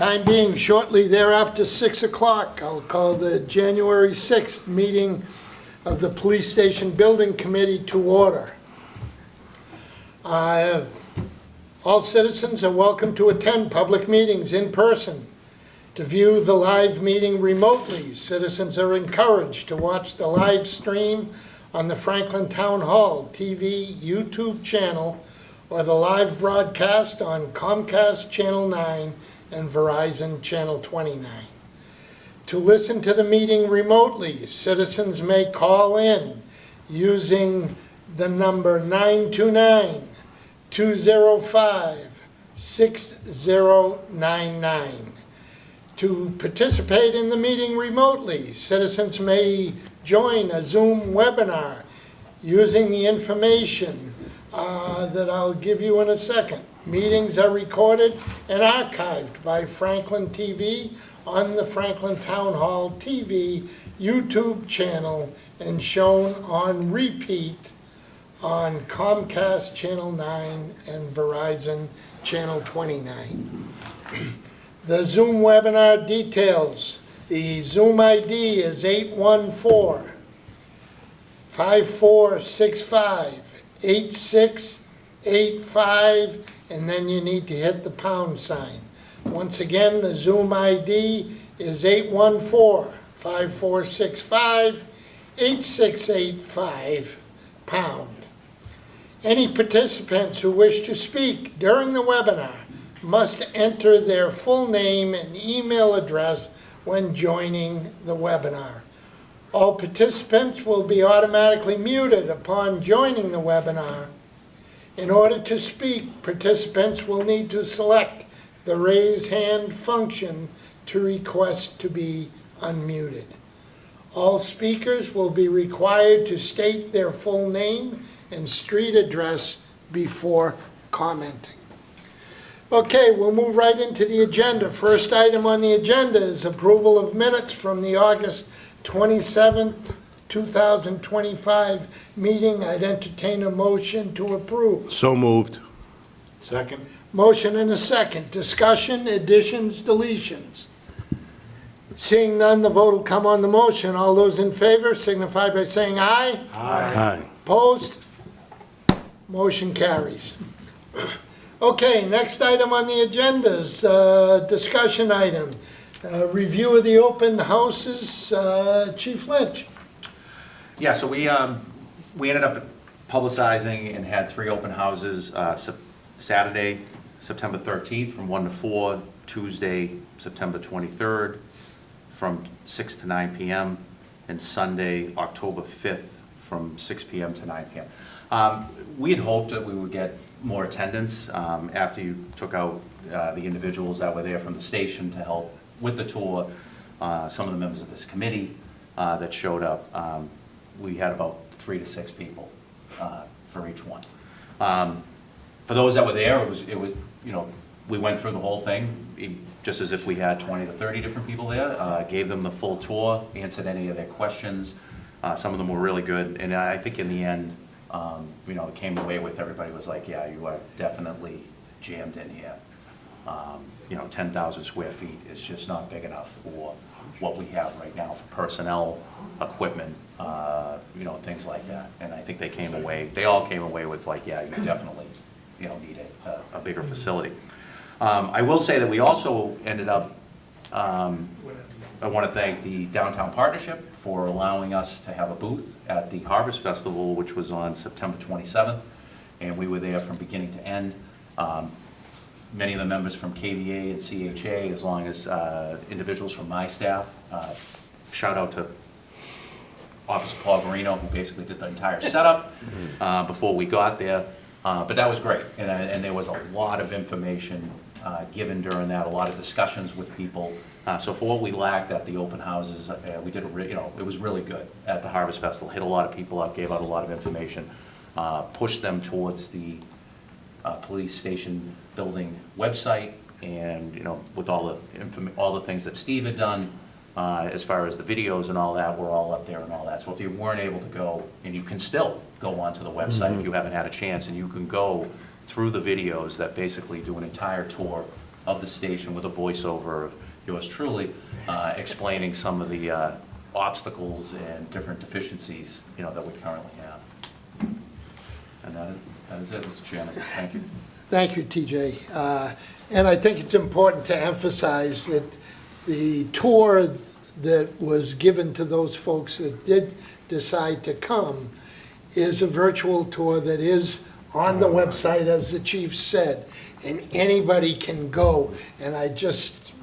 Time being shortly thereafter 6 o'clock, I'll call the January 6th meeting of the Police Station Building Committee to order. All citizens are welcome to attend public meetings in person. To view the live meeting remotely, citizens are encouraged to watch the live stream on the Franklin Town Hall TV YouTube channel or the live broadcast on Comcast Channel 9 and Verizon Channel 29. To listen to the meeting remotely, citizens may call in using the number 929-205-6099. To participate in the meeting remotely, citizens may join a Zoom webinar using the information that I'll give you in a second. Meetings are recorded and archived by Franklin TV on the Franklin Town Hall TV YouTube channel and shown on repeat on Comcast Channel 9 and Verizon Channel 29. The Zoom webinar details. The Zoom ID is 814-5465-8685, and then you need to hit the pound sign. Once again, the Zoom ID is 814-5465-8685, pound. Any participants who wish to speak during the webinar must enter their full name and email address when joining the webinar. All participants will be automatically muted upon joining the webinar. In order to speak, participants will need to select the raise hand function to request to be unmuted. All speakers will be required to state their full name and street address before commenting. Okay, we'll move right into the agenda. First item on the agenda is approval of minutes from the August 27th, 2025 meeting. I'd entertain a motion to approve. So moved. Second. Motion and a second. Discussion, additions, deletions. Seeing none, the vote will come on the motion. All those in favor signify by saying aye. Aye. Opposed? Motion carries. Okay, next item on the agenda is discussion item. Review of the open houses. Chief Lynch. Yeah, so we ended up publicizing and had 3 open houses, Saturday, September 13th from 1 to 4, Tuesday, September 23rd from 6 to 9 p.m., and Sunday, October 5th from 6 p.m. to 9 p.m. We had hoped that we would get more attendance after you took out the individuals that were there from the station to help with the tour. Some of the members of this committee that showed up, we had about 3 to 6 people for each one. For those that were there, it was we went through the whole thing just as if we had 20 to 30 different people there. Gave them the full tour, answered any of their questions. Some of them were really good, and I think in the end, it came away with everybody was like, yeah, you are definitely jammed in here. 10,000 square feet is just not big enough for what we have right now for personnel, equipment, things like that. And I think they all came away with like, yeah, you definitely, need a bigger facility. I will say that we also ended up, I want to thank the Downtown Partnership for allowing us to have a booth at the Harvest Festival, which was on September 27th, and we were there from beginning to end. Many of the members from KVA and CHA, as long as individuals from my staff. Shout out to Officer Paul Marino, who basically did the entire setup before we got there. But that was great, and there was a lot of information given during that, a lot of discussions with people. So for what we lacked at the open houses, we did it was really good at the Harvest Festival. Hit a lot of people up, gave out a lot of information, pushed them towards the police station building website, and with all the things that Steve had done, as far as the videos and all that, were all up there and all that. So if you weren't able to go, and you can still go onto the website if you haven't had a chance, and you can go through the videos that basically do an entire tour of the station with a voiceover of yours truly, explaining some of the obstacles and different deficiencies, that we currently have. And that is it, Mr. Chairman. Thank you. Thank you, TJ. And I think it's important to emphasize that the tour that was given to those folks that did decide to come is a virtual tour that is on the website, as the chief said, and anybody can go. And I just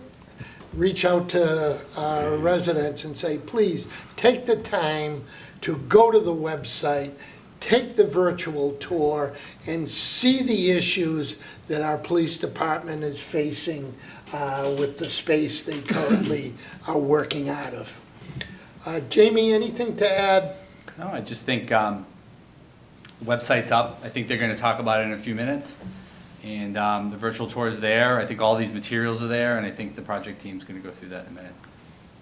reach out to our residents and say, please, take the time to go to the website, take the virtual tour, and see the issues that our police department is facing with the space they currently are working out of. Jamie, anything to add? No, I just think the website's up. I think they're going to talk about it in a few minutes. And the virtual tour is there. I think all these materials are there, and I think the project team's going to go through that in a minute.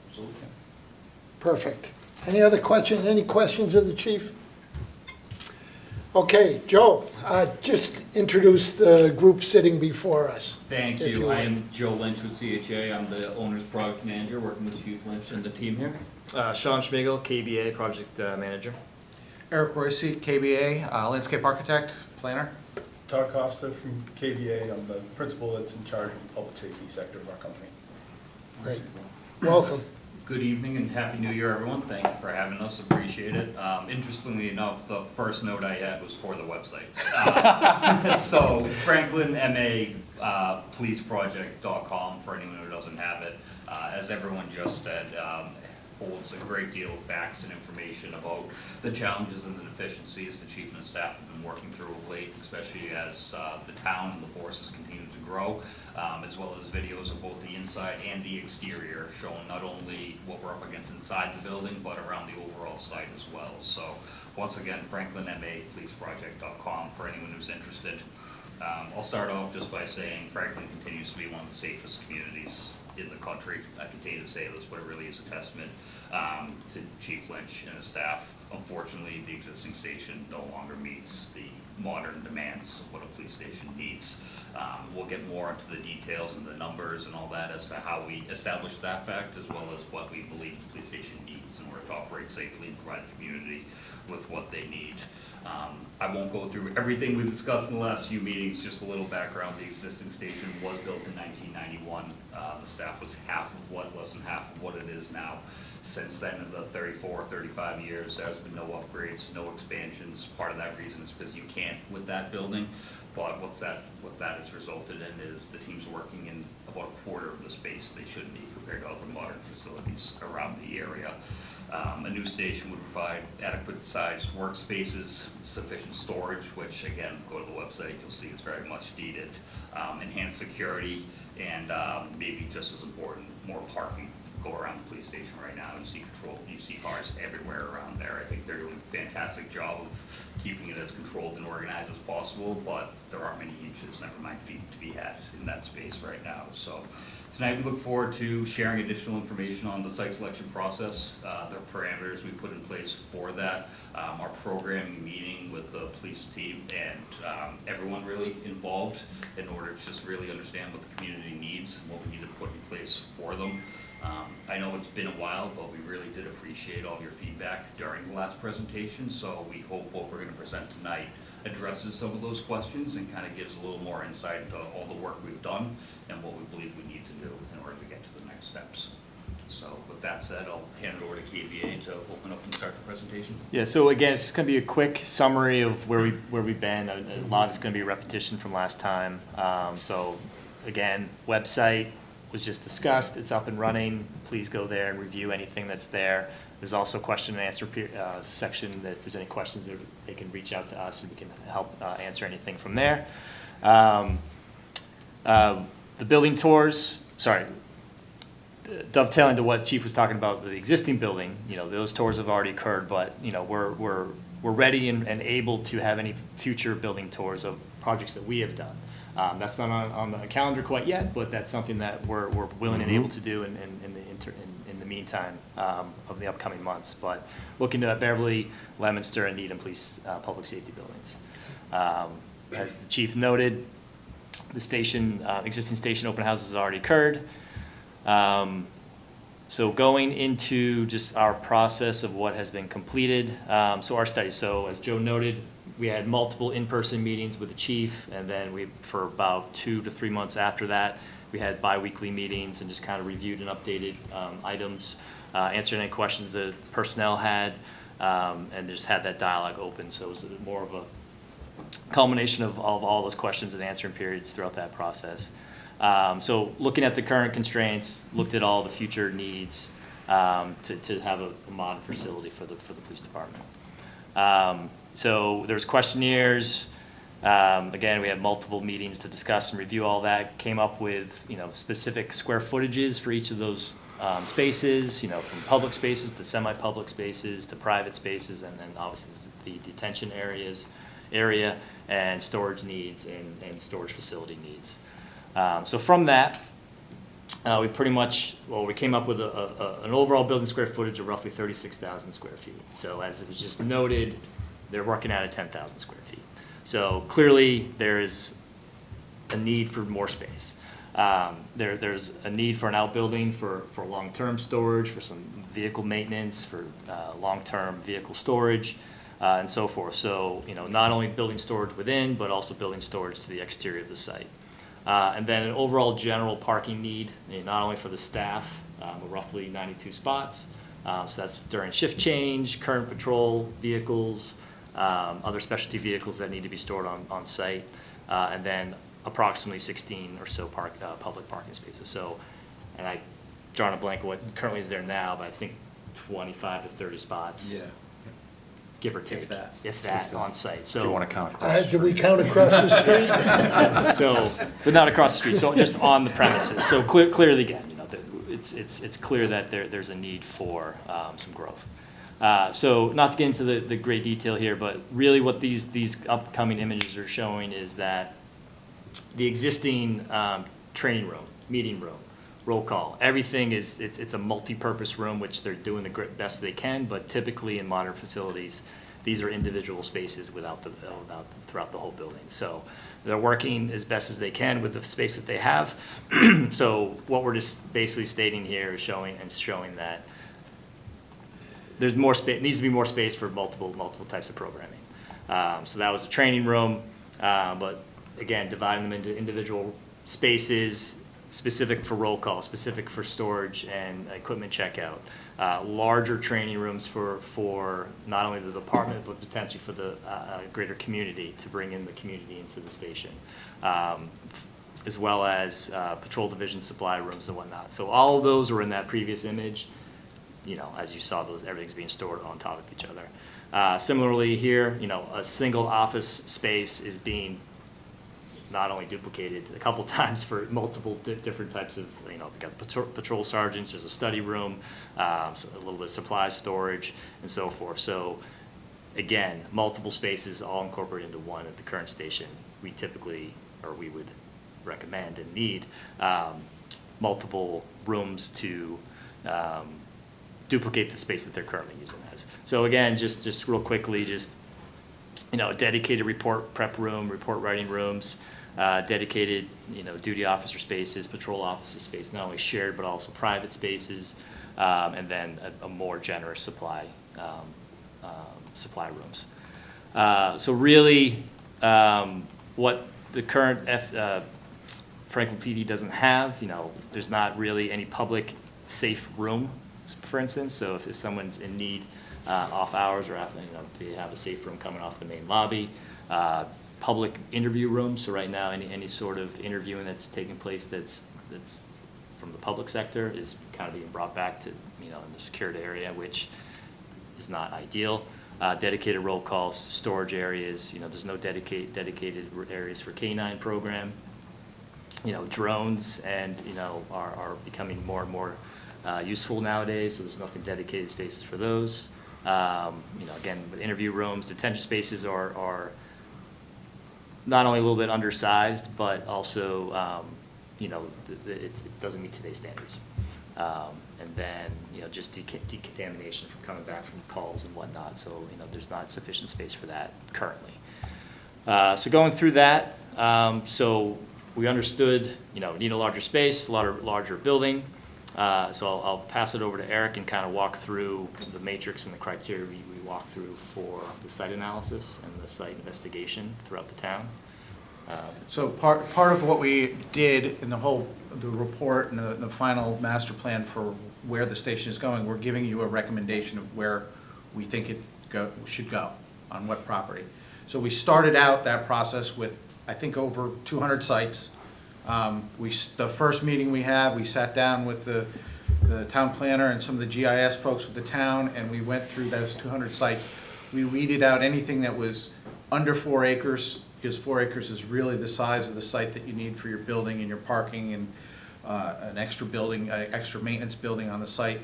Absolutely. Perfect. Any other question? Any questions of the chief? Okay, Joe, just introduce the group sitting before us. Thank if you. would. I am Joe Lynch with CHA. I'm the owner's product manager, working with Chief Lynch and the team here. Sean Schmigel, KBA project manager. Eric Royce, KBA, landscape architect, planner. Todd Costa from KVA. I'm the principal that's in charge of the public safety sector of our company. Great. Welcome. Good evening and Happy New Year, everyone. Thank you for having us. Appreciate it. Interestingly enough, the first note I had was for the website. So FranklinMA policeproject.com for anyone who doesn't have it. As everyone just said, holds a great deal of facts and information about the challenges and the deficiencies the chief and his staff have been working through of late, especially as the town and the forces continue to grow, as well as videos of both the inside and the exterior, showing not only what we're up against inside the building, but around the overall site as well. So once again, FranklinMA policeproject.com for anyone who's interested. I'll start off just by saying Franklin continues to be one of the safest communities in the country. I continue to say this, but it really is a testament to Chief Lynch and his staff. Unfortunately, the existing station no longer meets the modern demands of what a police station needs. We'll get more into the details and the numbers and all that as to how we establish that fact, as well as what we believe the police station needs in order to operate safely and provide the community with what they need. I won't go through everything we've discussed in the last few meetings, just a little background. The existing station was built in 1991. The staff was less than half of what it is now. Since then, in the 34, 35 years, there's been no upgrades, no expansions. Part of that reason is because you can't with that building. But what that has resulted in is the team's working in about a quarter of the space they should be compared to other modern facilities around the area. A new station would provide adequate sized workspaces, sufficient storage, which again, go to the website, you'll see it's very much needed. Enhanced security, and maybe just as important, more parking. Go around the police station right now, you see cars everywhere around there. I think they're doing a fantastic job of keeping it as controlled and organized as possible, but there aren't many inches, never mind feet, to be had in that space right now. So tonight we look forward to sharing additional information on the site selection process, the parameters we put in place for that, our programming meeting with the police team and everyone really involved in order to just really understand what the community needs and what we need to put in place for them. I know it's been a while, but we really did appreciate all your feedback during the last presentation, so we hope what we're going to present tonight addresses some of those questions and kind of gives a little more insight into all the work we've done and what we believe we need to do in order to get to the next steps. So with that said, I'll hand it over to KVA to open up and start the presentation. Yeah, so again, it's just going to be a quick summary of where we've been. A lot is going to be a repetition from last time. So again, website was just discussed. It's up and running. Please go there and review anything that's there. There's also a question and answer section that if there's any questions, they can reach out to us and we can help answer anything from there. The building tours, dovetailing to what Chief was talking about, the existing building, those tours have already occurred, but we're ready and able to have any future building tours of projects that we have done. That's not on the calendar quite yet, but that's something that we're willing and able to do in the meantime of the upcoming months. But looking to Beverly, Leominster, and Needham Police Public Safety buildings. As the chief noted, The station, existing station open house has already occurred. So going into just our process of what has been completed, so our study, so as Joe noted, we had multiple in-person meetings with the chief, and then for about 2 to 3 months after that, we had bi-weekly meetings and just kind of reviewed and updated items, answered any questions that personnel had, and just had that dialogue open. So it was more of a culmination of all those questions and answering periods throughout that process. So looking at the current constraints, looked at all the future needs to have a modern facility for the police department. So there's questionnaires. Again, we had multiple meetings to discuss and review all that. Came up with specific square footages for each of those spaces. From public spaces to semi-public spaces to private spaces, and then obviously the detention area and storage needs and storage facility needs. So from that, we came up with an overall building square footage of roughly 36,000 square feet. So as it was just noted, they're working out at 10,000 square feet. So clearly there is a need for more space. There's a need for an outbuilding for long-term storage, for some vehicle maintenance, for long-term vehicle storage, and so forth. So, not only building storage within, but also building storage to the exterior of the site. And then an overall general parking need, not only for the staff, roughly 92 spots. So that's during shift change, current patrol vehicles, other specialty vehicles that need to be stored on site, and then approximately 16 or so public parking spaces. So, and I drawn a blank what currently is there now, but I think 25 to 30 spots. Yeah. Give or take, if that on site. So If you want to count across. Do we count across the street? So, but not across the street, so just on the premises. So clearly, again, it's clear that there's a need for some growth. So not to get into the great detail here, but really what these upcoming images are showing is that the existing training room, meeting room, roll call, everything it's a multi-purpose room, which they're doing the best they can, but typically in modern facilities, these are individual spaces throughout the whole building. So they're working as best as they can with the space that they have. So what we're just basically stating here is showing that there's more space, needs to be more space for multiple types of programming. So that was a training room, but again, dividing them into individual spaces, specific for roll call, specific for storage and equipment checkout. Larger training rooms for not only the department, but potentially for the greater community, to bring in the community into the station, as well as patrol division supply rooms and whatnot. So all of those were in that previous image. As you saw, everything's being stored on top of each other. Similarly here, a single office space is being not only duplicated a couple times for multiple different types of, we got the patrol sergeants, there's a study room, so a little bit of supply storage, and so forth. So again, multiple spaces all incorporated into one at the current station. We would recommend and need multiple rooms to duplicate the space that they're currently using as. So again, just real quickly, a dedicated report prep room, report writing rooms, dedicated, duty officer spaces, patrol officer space, not only shared but also private spaces, and then a more generous supply rooms. So really, what the current Franklin PD doesn't have, there's not really any public safe room, for instance. So if someone's in need off hours or after, they have a safe room coming off the main lobby. Public interview rooms. So right now, any sort of interviewing that's taking place that's from the public sector is kind of being brought back to in the secured area, which is not ideal. Dedicated roll calls, storage areas. There's no dedicated areas for K-9 program. Drones and are becoming more and more useful nowadays. So there's nothing dedicated spaces for those. Again, with interview rooms, detention spaces are not only a little bit undersized, but also, it doesn't meet today's standards. And then, just decontamination from coming back from calls and whatnot. So, there's not sufficient space for that currently. So going through that, so we understood, we need a larger space, larger building. So I'll pass it over to Eric and kind of walk through the matrix and the criteria we walk through for the site analysis and the site investigation throughout the town. So part of what we did in the report and the final master plan for where the station is going, we're giving you a recommendation of where we think it should go, on what property. So we started out that process with, I think, over 200 sites. The first meeting we had, we sat down with the town planner and some of the GIS folks with the town, and we went through those 200 sites. We weeded out anything that was under 4 acres, because 4 acres is really the size of the site that you need for your building and your parking and an extra building, extra maintenance building on the site.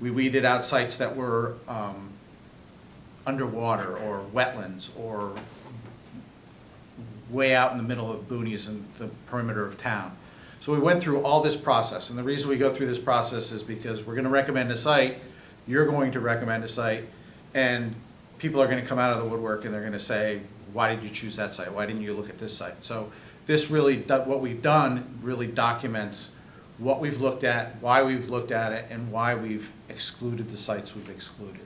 We weeded out sites that were underwater or wetlands or way out in the middle of boonies and the perimeter of town. So we went through all this process, and the reason we go through this process is because we're gonna recommend a site, you're going to recommend a site, and people are gonna come out of the woodwork and they're gonna say, why did you choose that site? Why didn't you look at this site? So this really, what we've done really documents what we've looked at, why we've looked at it, and why we've excluded the sites we've excluded.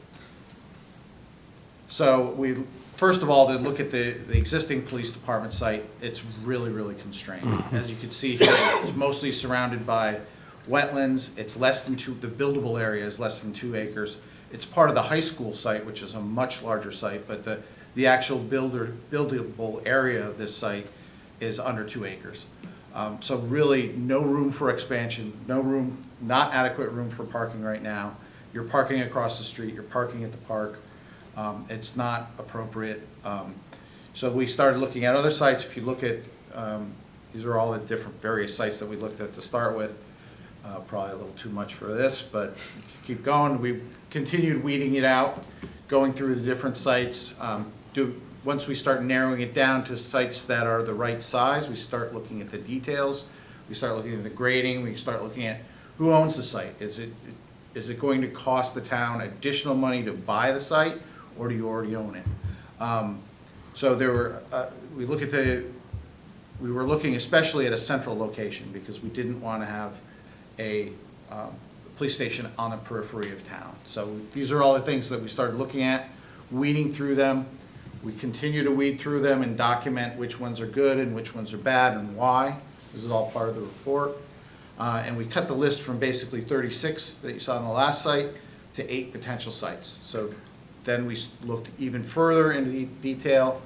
So we, first of all, to look at the existing police department site, it's really, really constrained. As you can see here, it's mostly surrounded by wetlands. It's less than the buildable area is less than 2 acres. It's part of the high school site, which is a much larger site, but the actual buildable area of this site is under 2 acres. So really, no room for expansion, not adequate room for parking right now. You're parking across the street, you're parking at the park. It's not appropriate. So we started looking at other sites. If you look at, these are all the different various sites that we looked at to start with. Probably a little too much for this, but keep going. We continued weeding it out, going through the different sites. Once we start narrowing it down to sites that are the right size, we start looking at the details. We start looking at the grading. We start looking at who owns the site. Is it going to cost the town additional money to buy the site, or do you already own it? So there were, we were looking especially at a central location because we didn't want to have a police station on the periphery of town. So these are all the things that we started looking at, weeding through them. We continue to weed through them and document which ones are good and which ones are bad and why. This is all part of the report. And we cut the list from basically 36 that you saw on the last site to 8 potential sites. So then we looked even further into detail,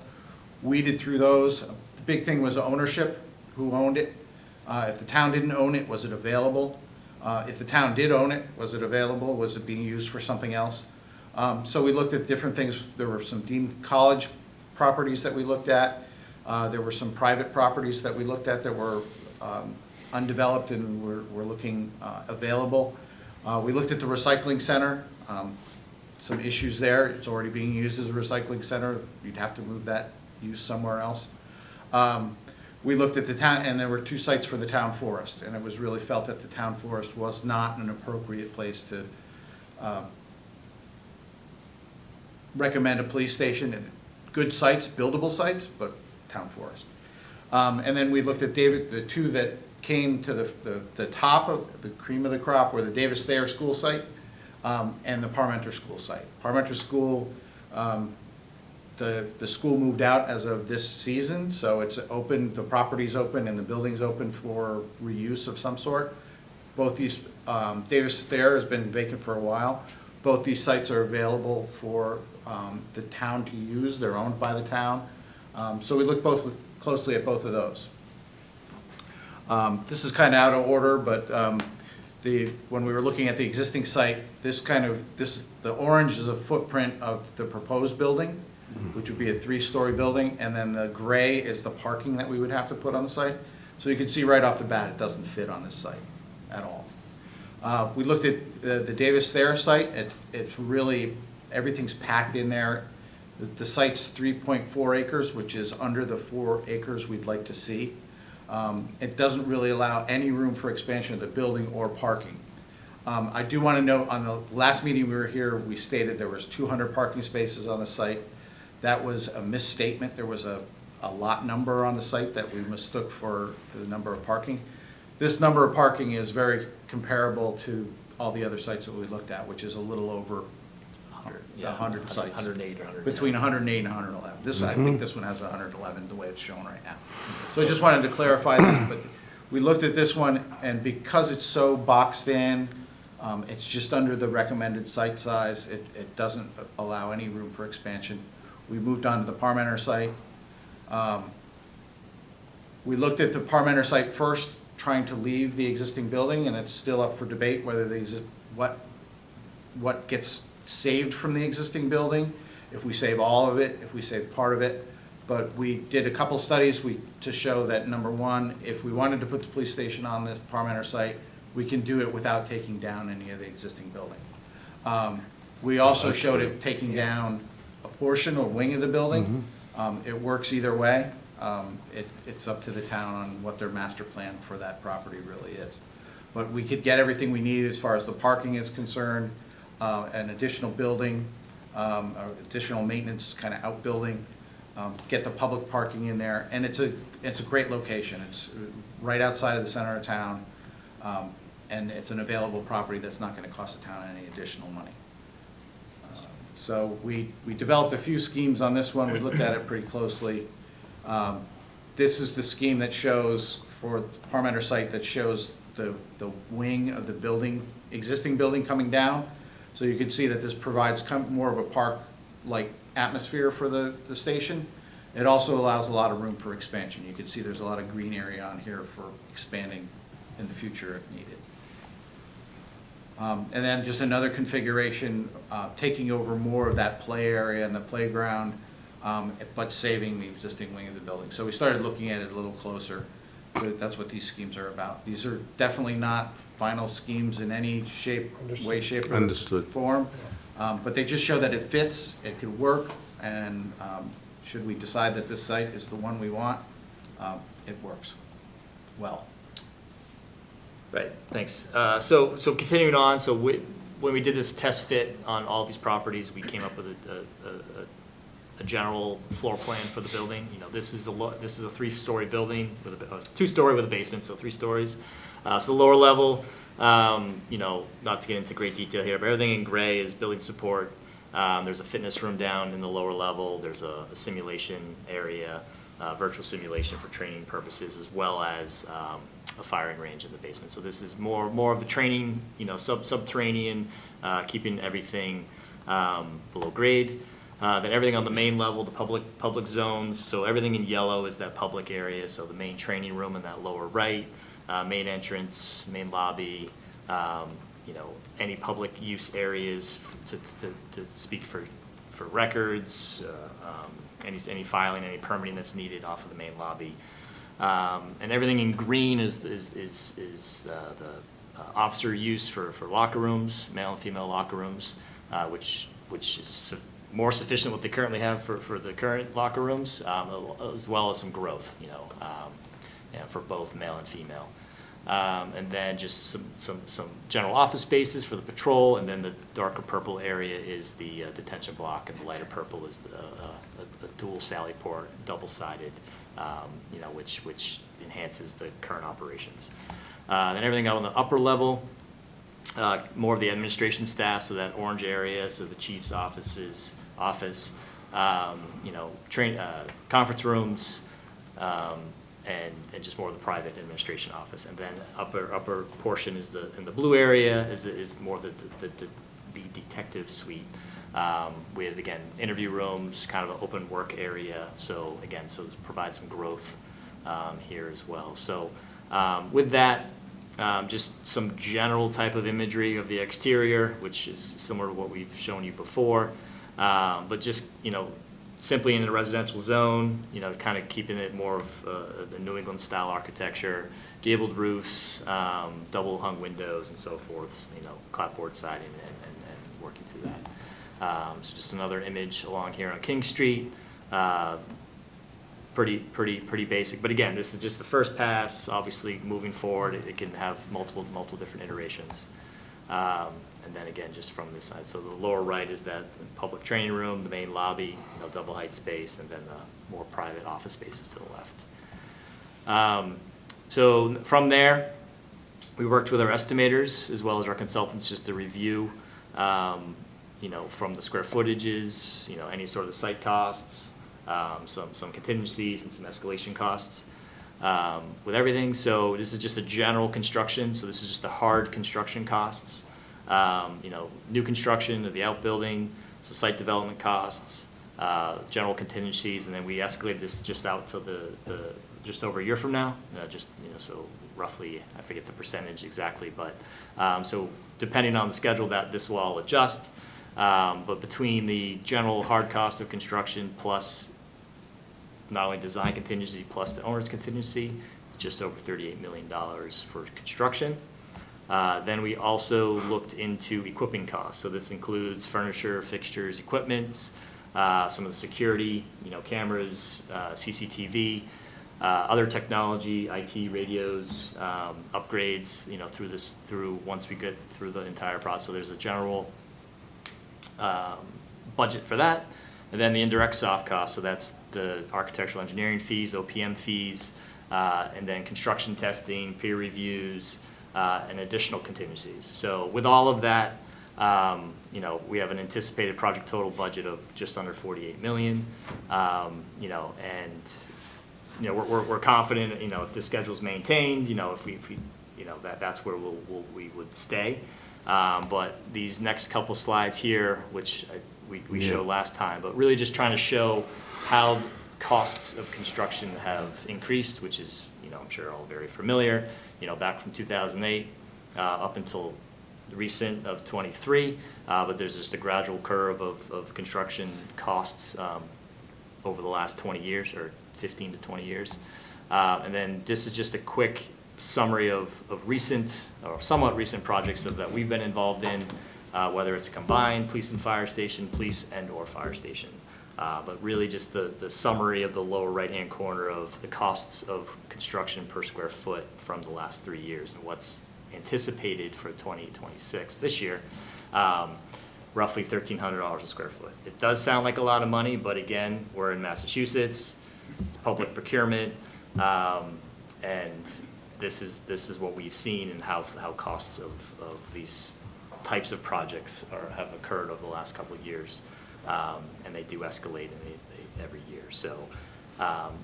weeded through those. The big thing was ownership, who owned it. If the town didn't own it, was it available? If the town did own it, was it available? Was it being used for something else? So we looked at different things. There were some deemed college properties that we looked at. There were some private properties that we looked at that were undeveloped and were looking available. We looked at the recycling center. Some issues there. It's already being used as a recycling center. You'd have to move that use somewhere else. We looked at the town, and there were 2 sites for the town forest, and it was really felt that the town forest was not an appropriate place to recommend a police station. Good sites, buildable sites, but town forest. And then we looked at the 2 that came to the top of the cream of the crop were the Davis Thayer School site and the Parmenter School site. Parmenter School, the school moved out as of this season, so it's open, the property's open and the building's open for reuse of some sort. Both these, Davis Thayer has been vacant for a while. Both these sites are available for the town to use. They're owned by the town. So we looked closely at both of those. This is kind of out of order, but when we were looking at the existing site, the orange is a footprint of the proposed building, which would be a 3-story building, and then the gray is the parking that we would have to put on the site. So you can see right off the bat, it doesn't fit on this site at all. We looked at the Davis Thayer site. It's really, everything's packed in there. The site's 3.4 acres, which is under the 4 acres we'd like to see. It doesn't really allow any room for expansion of the building or parking. I do want to note, on the last meeting we were here, we stated there was 200 parking spaces on the site. That was a misstatement. There was a a lot number on the site that we mistook for the number of parking. This number of parking is very comparable to all the other sites that we looked at, which is a little over 100 sites. 108 or 110. Between 108 and 111. This, I think this one has 111, the way it's shown right now. So I just wanted to clarify that, but we looked at this one, and because it's so boxed in, it's just under the recommended site size. It doesn't allow any room for expansion. We moved on to the Parmenter site. We looked at the Parmenter site first, trying to leave the existing building, and it's still up for debate whether what gets saved from the existing building, if we save all of it, if we save part of it. But we did a couple studies to show that, number one, if we wanted to put the police station on the Parmenter site, we can do it without taking down any of the existing building. We also showed it taking down a portion or wing of the building. It works either way. It's up to the town on what their master plan for that property really is. But we could get everything we need as far as the parking is concerned, an additional building, or additional maintenance kind of outbuilding, get the public parking in there, and it's a great location. It's right outside of the center of town, and it's an available property that's not gonna cost the town any additional money. So we developed a few schemes on this one. We looked at it pretty closely. This is the scheme that shows, for the Parmenter site, that shows the wing of the building, existing building coming down. So you can see that this provides more of a park-like atmosphere for the station. It also allows a lot of room for expansion. You can see there's a lot of green area on here for expanding in the future if needed. And then just another configuration, taking over more of that play area and the playground, but saving the existing wing of the building. So we started looking at it a little closer. So that's what these schemes are about. These are definitely not final schemes in any way, shape, or Understood. form. But they just show that it fits, it could work, and should we decide that this site is the one we want, it works well. Right, thanks. So continuing on, when we did this test fit on all these properties, we came up with a general floor plan for the building. You know, this is a 3-story building with a 2-story with a basement, so 3 stories. So the lower level, you know, not to get into great detail here, but everything in gray is building support. There's a fitness room down in the lower level. There's a simulation area, virtual simulation for training purposes, as well as a firing range in the basement. So this is more of the training, you know, subterranean, keeping everything below grade. Then everything on the main level, the public zones. So everything in yellow is that public area. So the main training room in that lower right, main entrance, main lobby. You know, any public use areas to speak for records, any filing, any permitting that's needed off of the main lobby. And everything in green is the officer use for locker rooms, male and female locker rooms, which is more sufficient what they currently have for the current locker rooms, as well as some growth, you know, for both male and female. And then just some general office spaces for the patrol, and then the darker purple area is the detention block, and the lighter purple is a dual sally port, double-sided, you know, which enhances the current operations. Then everything out on the upper level, more of the administration staff, so that orange area, so the chief's office, you know, conference rooms, and just more of the private administration office. And then upper portion is in the blue area is more the detective suite, with, again, interview rooms, kind of an open work area. So again, this provides some growth here as well. So with that, just some general type of imagery of the exterior, which is similar to what we've shown you before, but just, you know, simply in the residential zone, you know, kind of keeping it more of the New England style architecture, gabled roofs, double hung windows and so forth, you know, clapboard siding and working through that. So just another image along here on King Street. Pretty basic, but again, this is just the first pass. Obviously, moving forward, it can have multiple different iterations. And then again, just from this side. So the lower right is that public training room, the main lobby, double height space, and then the more private office spaces to the left. So from there, we worked with our estimators as well as our consultants just to review, from the square footages, any sort of site costs, some contingencies and some escalation costs with everything. So this is just a general construction. So this is just the hard construction costs. New construction of the outbuilding, so site development costs, general contingencies, and then we escalated this just out to the just over a year from now, so roughly, I forget the percentage exactly, but, so depending on the schedule that this will all adjust, but between the general hard cost of construction plus not only design contingency plus the owner's contingency, just over $38 million for construction. Then we also looked into equipping costs. So this includes furniture, fixtures, equipment, some of the security, cameras, CCTV, other technology, IT, radios, upgrades, through once we get through the entire process. So there's a general budget for that. And then the indirect soft costs, so that's the architectural engineering fees, OPM fees, and then construction testing, peer reviews, and additional contingencies. So with all of that, we have an anticipated project total budget of just under 48 million. We're confident, if the schedule's maintained, if we that's where we would stay. But these next couple slides here, which we showed last time, but really just trying to show how costs of construction have increased, which is, I'm sure all very familiar, back from 2008 up until recent of 23, but there's just a gradual curve of construction costs over the last 20 years, or 15 to 20 years. And then this is just a quick summary of recent, or somewhat recent projects that we've been involved in, whether it's a combined police and fire station, police and or fire station. But really just the summary of the lower right-hand corner of the costs of construction per square foot from the last 3 years and what's anticipated for 2026 this year, roughly $1,300 a square foot. It does sound like a lot of money, but again, we're in Massachusetts, it's public procurement, and this is what we've seen and how costs of these types of projects have occurred over the last couple of years. And they do escalate every year. So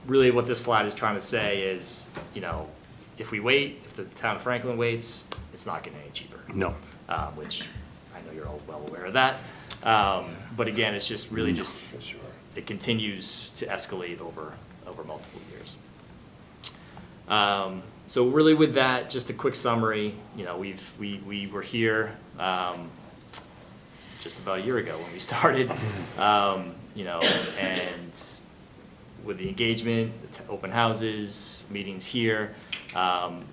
really what this slide is trying to say is, if we wait, if the town of Franklin waits, it's not getting any cheaper. No. Which I know you're all well aware of that. But again, it's just really just, it continues to escalate over multiple years. So really with that, just a quick summary, we were here just about a year ago when we started, and with the engagement, the open houses, meetings here,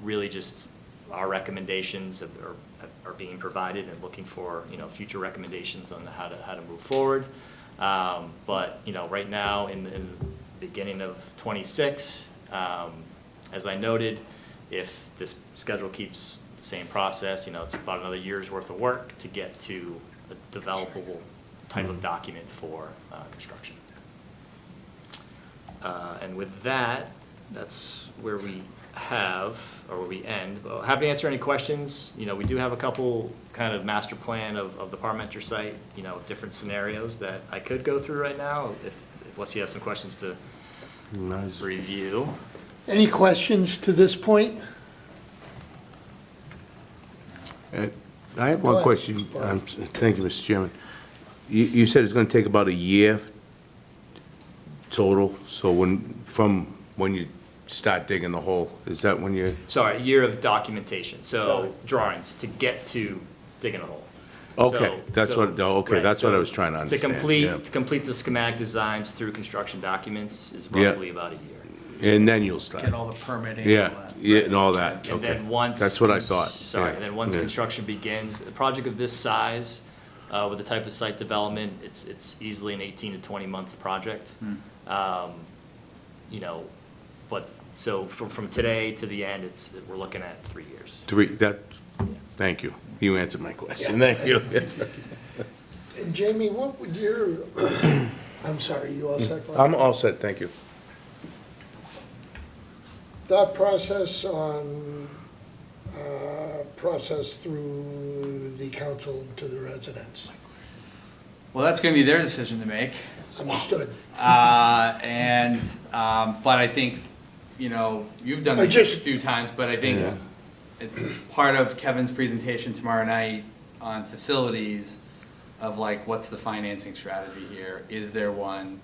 really just our recommendations are being provided and looking for, future recommendations on how to move forward. But, right now in the beginning of 26, as I noted, if this schedule keeps the same process, it's about another year's worth of work to get to a developable type of document for construction. And with that, that's where we where we end. Happy to answer any questions. We do have a couple kind of master plan of the Parmenter site, different scenarios that I could go through right now, unless you have some questions to review. Any questions to this point? I have Go one ahead. question. Thank you, Mr. Chairman. You said it's going to take about a year total, so from when you start digging the hole, is that when you? Sorry, a year of documentation, so drawings to get to digging a hole. Okay, that's what I was trying to understand. To complete the schematic designs through construction documents is roughly about a year. And then you'll start. Get all the permitting. Yeah, all that. yeah, and all that, And okay. then once. That's what I thought. Sorry, yeah, and then once yeah. construction begins, a project of this size, with the type of site development, it's easily an 18 to 20 month project. But so from today to the end, we're looking at 3 years. Thank you. You answered my question, thank you. And Jamie, what would your, I'm sorry, you all set? Glenn? I'm all set, thank you. Thought process on, process through the council to the residents. Well, that's gonna be their decision to make. Understood. But I think, you know, you've done I this just- a few times, but I think Yeah. it's part of Kevin's presentation tomorrow night on facilities of like, what's the financing strategy here? Is there one?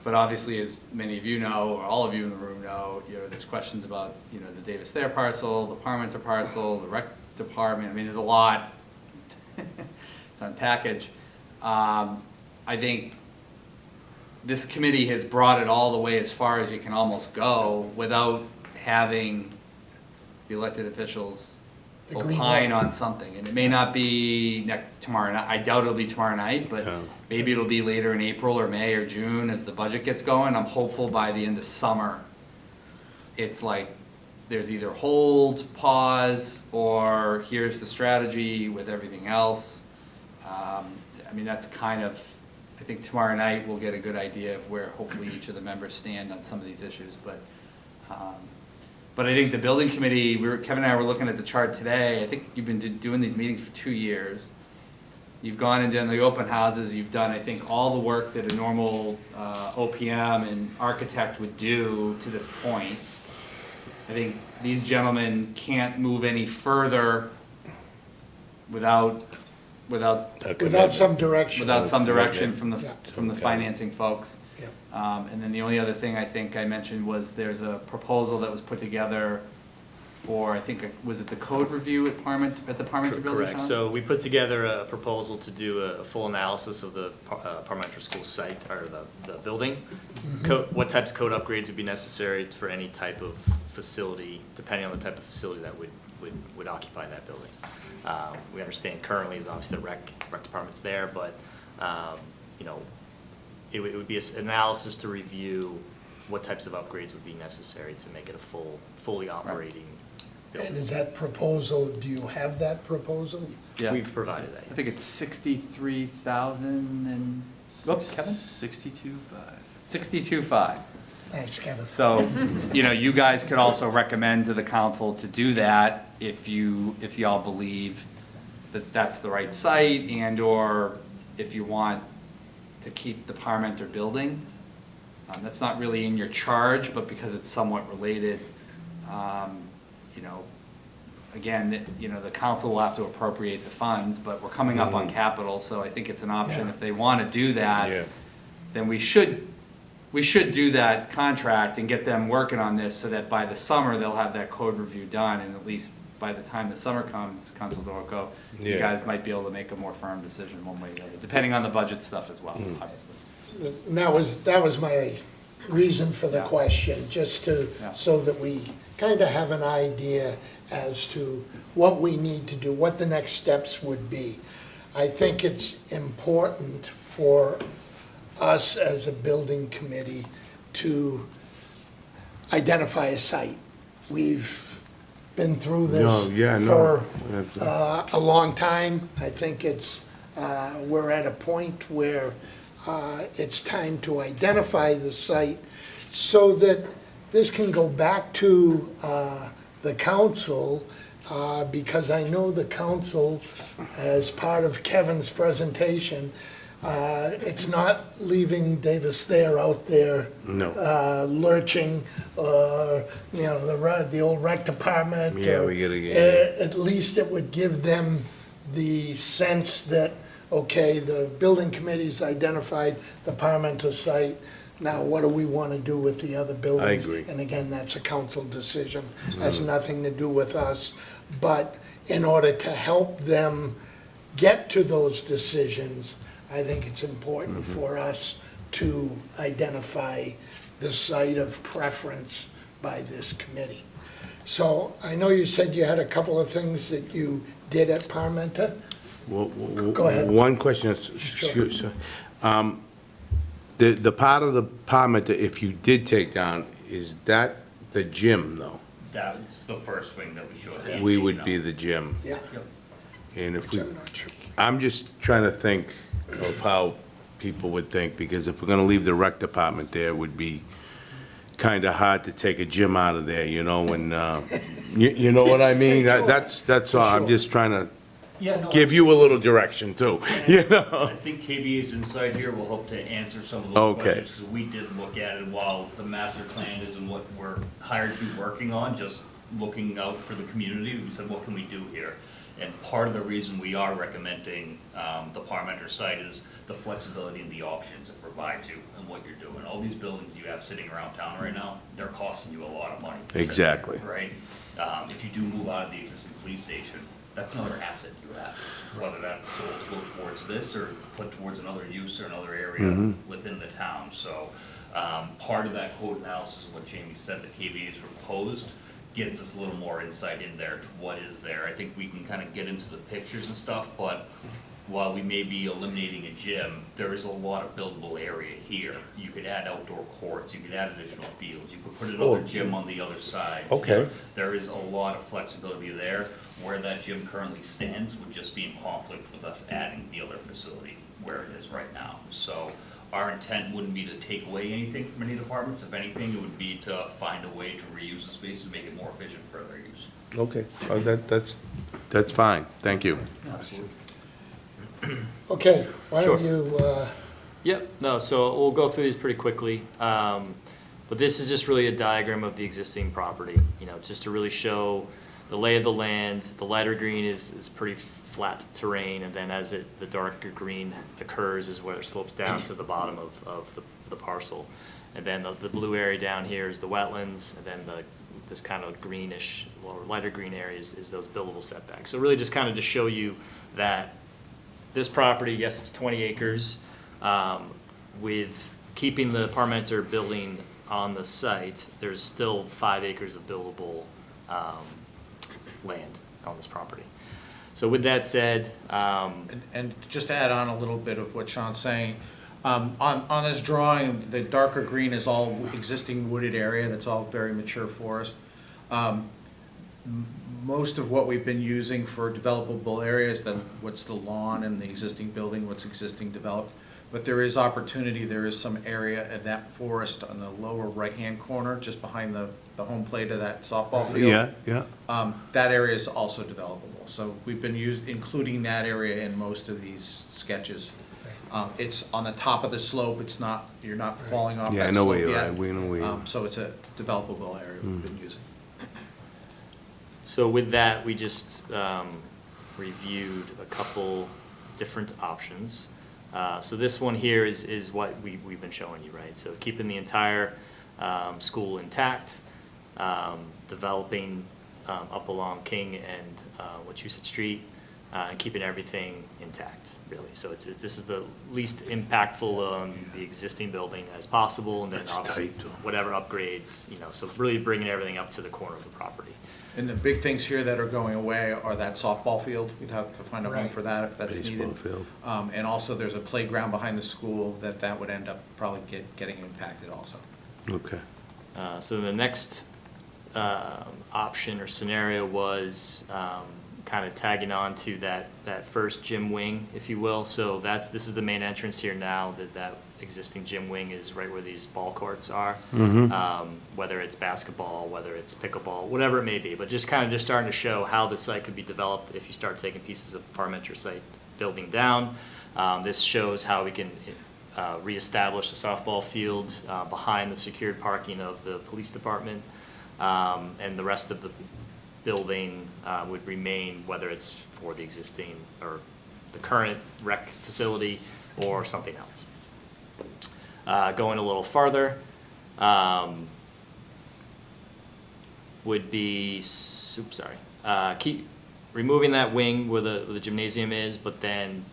But obviously, as many of you know, or all of you in the room know, you know, there's questions about, you know, the Davis Thayer parcel, the Parmenter parcel, the rec department. I mean, there's a lot to unpackage. I think this committee has brought it all the way as far as you can almost go without having the elected officials The green opine light. on something. And it may not be tomorrow night, I doubt it'll be tomorrow night, but Yeah. maybe it'll be later in April or May or June as the budget gets going. I'm hopeful by the end of summer, it's like, there's either hold, pause, or here's the strategy with everything else. I mean, that's kind of, I think tomorrow night we'll get a good idea of where hopefully each of the members stand on some of these issues, but I think the building committee, Kevin and I were looking at the chart today, I think you've been doing these meetings for 2 years. You've gone and done the open houses, you've done, I think, all the work that a normal OPM and architect would do to this point. I think these gentlemen can't move any further without Without some direction. without some direction from Yeah. the financing folks. Yeah. And then the only other thing I think I mentioned was there's a proposal that was put together for, I think, was it the code review at the Parmenter building, Correct, Sean? so we put together a proposal to do a full analysis of the Parmenter School site, or the building. What types of code upgrades would be necessary for any type of facility, depending on the type of facility that would occupy that building. We understand currently, obviously, the rec department's there, but, you know, it would be an analysis to review what types of upgrades would be necessary to make it a fully operating building. And is that proposal, do you have that proposal? Yeah. We've provided that, yes. I think it's 63,000 and, oh, Kevin? 62.5. Thanks, Kevin. So, you know, you guys could also recommend to the council to do that if y'all believe that that's the right site and/or if you want to keep the Parmenter building. That's not really in your charge, but because it's somewhat related, you know, again, you know, the council will have to appropriate the funds, but we're coming up on capital, so I think it's an option. Yeah. If they want to do Yeah. that, then we should do that contract and get them working on this so that by the summer, they'll have that code review done, and at least by the time the summer comes, Council Dorico, you Yeah. guys might be able to make a more firm decision one way or the other, depending on the budget stuff as well, obviously. And that was my reason for the Yeah. question, just to, Yeah. so that we kind of have an idea as to what we need to do, what the next steps would be. I think it's important for us as a building committee to identify a site. We've been through this No, yeah, no. for a long time. I think we're at a point where it's time to identify the site so that this can go back to the council, because I know the council, as part of Kevin's presentation, it's not leaving Davis Thayer out there No. lurching, or, you know, the old rec department. Yeah, or, we gotta get- At least it would give them the sense that, okay, the building committee's identified the Parmenter site, now what do we want to do with the other buildings? I agree. And again, that's a council decision, has nothing to do with us. But in order to help them get to those decisions, I think it's important for us to identify the site of preference by this committee. So I know you said you had a couple of things that you did at Parmenter. Go ahead. One question, Sure. excuse, the part of the Parmenter, if you did take down, is that the gym, though? That's the first wing that we showed. We would be the gym. Yeah. And if which we, I'm not sure. I'm just trying to think of how people would think, because if we're gonna leave the rec department there, it would be kinda hard to take a gym out of there, you know, and, you know what I mean? That's all, I'm just trying to Yeah, no, give you a little direction too, you know? I think KBA's insight here will help to answer some of those Okay. questions, because we did look at it while the master plan isn't what we're hired to be working on, just looking out for the community, we said, what can we do here? And part of the reason we are recommending, the Parmenter site is the flexibility and the options it provides you and what you're doing. All these buildings you have sitting around town right now, they're costing you a lot of money. to sit there, Exactly. Right? If you do move out of the existing police station, that's another asset you have, whether that's sold to go towards this or put towards another use or another area within the town. So, part of that code analysis, what Jamie said, that KBA's proposed, gives us a little more insight in there to what is there. I think we can kind of get into the pictures and stuff, but while we may be eliminating a gym, there is a lot of buildable area here. You could add outdoor courts, you could add additional fields, you could put another gym on the other side. Okay. There is a lot of flexibility there. Where that gym currently stands would just be in conflict with us adding the other facility where it is right now. So our intent wouldn't be to take away anything from any departments. If anything, it would be to find a way to reuse the space and make it more efficient for their use. Okay, that's fine, thank you. Absolutely. Okay, why don't Sure. you, Yep, no, so we'll go through these pretty quickly. But this is just really a diagram of the existing property, you know, just to really show the lay of the land. The lighter green is pretty flat terrain, and then as the darker green occurs is where it slopes down to the bottom of the parcel. And then the blue area down here is the wetlands, and then this kind of greenish, or lighter green area is those buildable setbacks. So really just kind of to show you that this property, yes, it's 20 acres, with keeping the Parmenter building on the site, there's still 5 acres of buildable land on this property. So with that said, And just to add on a little bit of what Sean's saying, on this drawing, the darker green is all existing wooded area, that's all very mature forest. Most of what we've been using for developable areas, then what's the lawn and the existing building, what's existing developed. But there is opportunity, there is some area in that forest on the lower right-hand corner, just behind the home plate of that softball field. Yeah. That area is also developable, so we've been including that area in most of these sketches. It's on the top of the slope, it's not, you're not falling off Yeah, I that know where slope you're yet. at. We know where you are. So it's a developable area we've been using. so with that, we just reviewed a couple different options. So this one here is what we've been showing you, right? So keeping the entire school intact, developing up along King and Wachusett Street, and keeping everything intact, really. So this is the least impactful on the existing building as possible, and then That's obviously tight, though. whatever upgrades, you know, so really bringing everything up to the corner of the property. And the big things here that are going away are that softball field, we'd have to find a home Right. for that if that's Baseball needed. field. And also, there's a playground behind the school that would end up probably getting impacted also. Okay. So the next option or scenario was kind of tagging on to that first gym wing, if you will. So this is the main entrance here now, that existing gym wing is right where these ball courts are. Whether it's basketball, whether it's pickleball, whatever it may be, but just kind of starting to show how the site could be developed if you start taking pieces of Parmenter site building down. This shows how we can reestablish the softball field behind the secured parking of the police department, and the rest of the building would remain, whether it's for the existing or the current rec facility or something else. Going a little farther would be, keep removing that wing where the gymnasium is, but then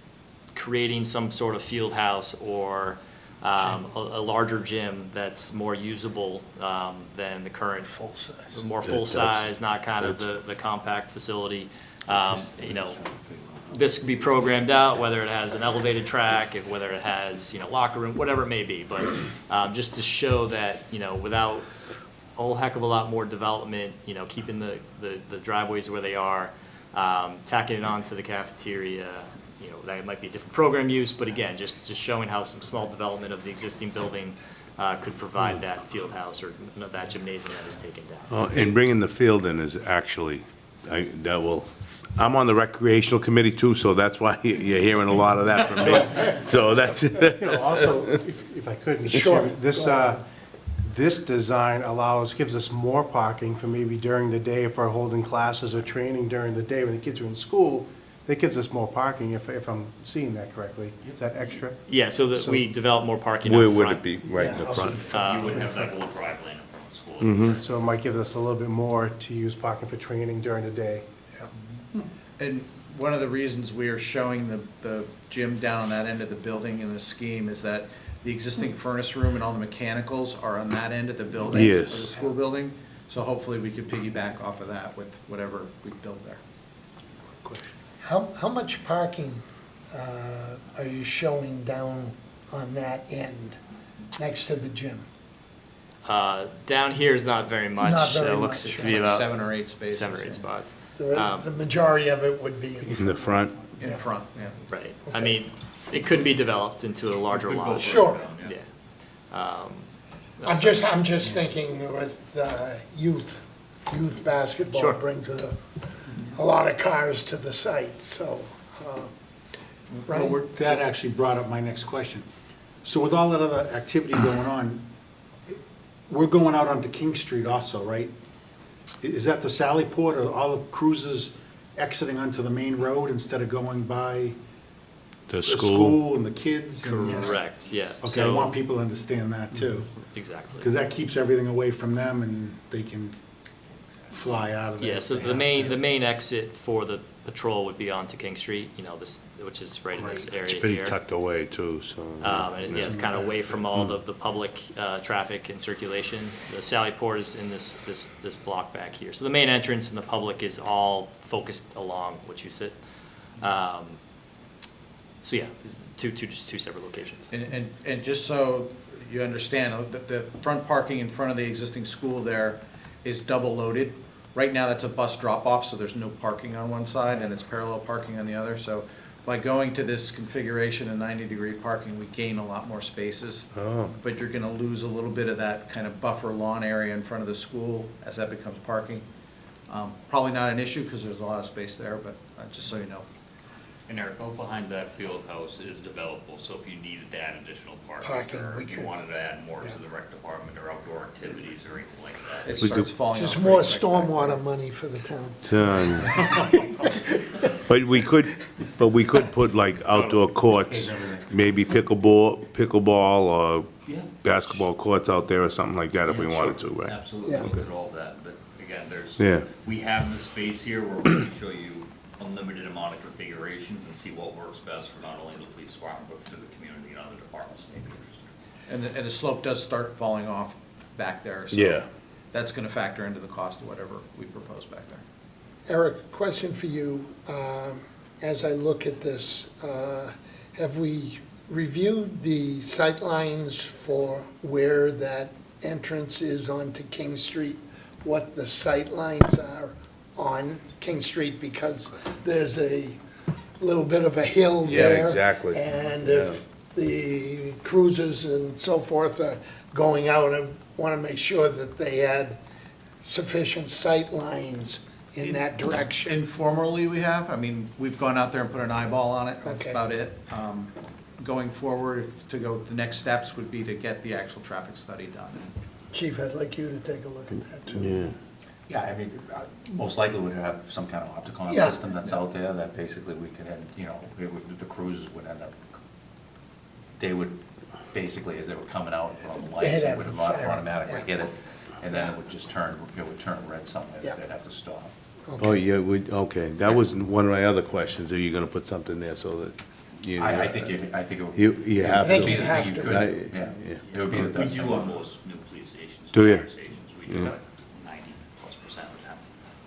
creating some sort of field house or a larger gym that's more usable than the current. full size? More That- full that's- size, not kind of the compact facility. You know, this could be programmed out, whether it has an elevated track, whether it has, you know, locker room, whatever it may be. But just to show that, you know, without a whole heck of a lot more development, you know, keeping the driveways where they are, Tacking it onto the cafeteria, you know, that might be a different program use, but again, just showing how some small development of the existing building could provide that field house or that gymnasium that is taken down. And bringing the field in is actually, I'm on the recreational committee too, so that's why you're hearing a lot of that from me. So that's, You know, also, if I could, Mr. Sure. Chairman, this design gives us more parking for maybe during the day if we're holding classes or training during the day when the kids are in school. That gives us more parking, if I'm seeing that correctly. Is that extra? Yeah, so that we develop more parking where out would front. it be? Right in the Yeah. front? You wouldn't have that whole drive lane in front of the school. So it might give us a little bit more to use parking for training during the day. And one of the reasons we are showing the gym down on that end of the building in the scheme is that the existing furnace room and all the mechanicals are on that end of the building. Yes. Of the school building, so hopefully we could piggyback off of that with whatever we build there. How much parking are you showing down on that end, next to the gym? Down here is not very much. Not very It looks much. to It's be like about 7 or 8 spaces. 7 or 8 spots. The majority of it would be In the front? In front, yeah. Right. I Okay. mean, it could be developed into a larger Could go lot. Sure. Yeah. I'm just thinking with youth basketball Sure. brings a lot of cars to the site, so, right? That actually brought up my next question. So with all that other activity going on, we're going out onto King Street also, right? Is that the Sally Port, or all the cruises exiting onto the main road instead of going by The the school? school and the kids? and- Correct, yeah. Okay, I So- want people to understand that too, Exactly. because that keeps everything away from them and they can fly out of there. Yeah, if so they the have main, to. the main exit for the patrol would be onto King Street, you know, which is right in this area It's here. pretty tucked away too, so. And yeah, it's kind of away from all the public traffic and circulation. The Sally Port is in this block back here. So the main entrance and the public is all focused along Wachusett. So yeah, just two separate locations. And just so you understand, the front parking in front of the existing school there is double loaded. Right now, that's a bus drop-off, so there's no parking on one side, and it's parallel parking on the other. So by going to this configuration of 90-degree parking, we gain a lot more spaces. Oh. But you're gonna lose a little bit of that kind of buffer lawn area in front of the school as that becomes parking. Probably not an issue, because there's a lot of space there, but just so you know. And Eric, out behind that field house is developable, so if you needed to add additional Parking, parking, or we if you could- wanted to add more yeah. to the rec department or outdoor activities or anything like that. It We starts could- falling off. Just pretty more quick back there. stormwater money for the town. But we could put like outdoor courts, maybe pickleball or basketball courts out there or something like that if we wanted to, right? Absolutely, Yeah. look at all that, but again, Yeah. we have the space here where we can show you a limited amount of configurations and see what works best for not only the police department, but for the community and other departments that may be interested. And the slope does start falling off back there, so. Yeah. That's gonna factor into the cost of whatever we propose back there. Eric, question for you. As I look at this, have we reviewed the sightlines for where that entrance is onto King Street? What the sightlines are on King Street? Because there's a little bit of a hill Yeah, there. exactly. And if the cruisers and so forth are going out, I want to make sure that they had sufficient sightlines in that direction. Informally, we have, I mean, we've gone out there and put an eyeball on it, that's Okay. about it. Going forward, the next steps would be to get the actual traffic study done. Chief, I'd like you to take a look at that too. Yeah. Yeah, I mean, most likely would have some kind of opticon Yeah. system that's out there that basically we could, the cruisers would end up, they would, basically, as they were coming out on the They'd lights, it have would the siren, automatically yeah. hit it, and then it would just turn red somewhere, Yeah. they'd have to stop. Oh, yeah, okay, that was one of my other questions, are you gonna put something there so that you? I think it would. You have I think to. you'd have to. could, I- Yeah, yeah. it would be the We best do thing. on most new police stations. Do ya? fire stations, we do Yeah. like 90+% of the time.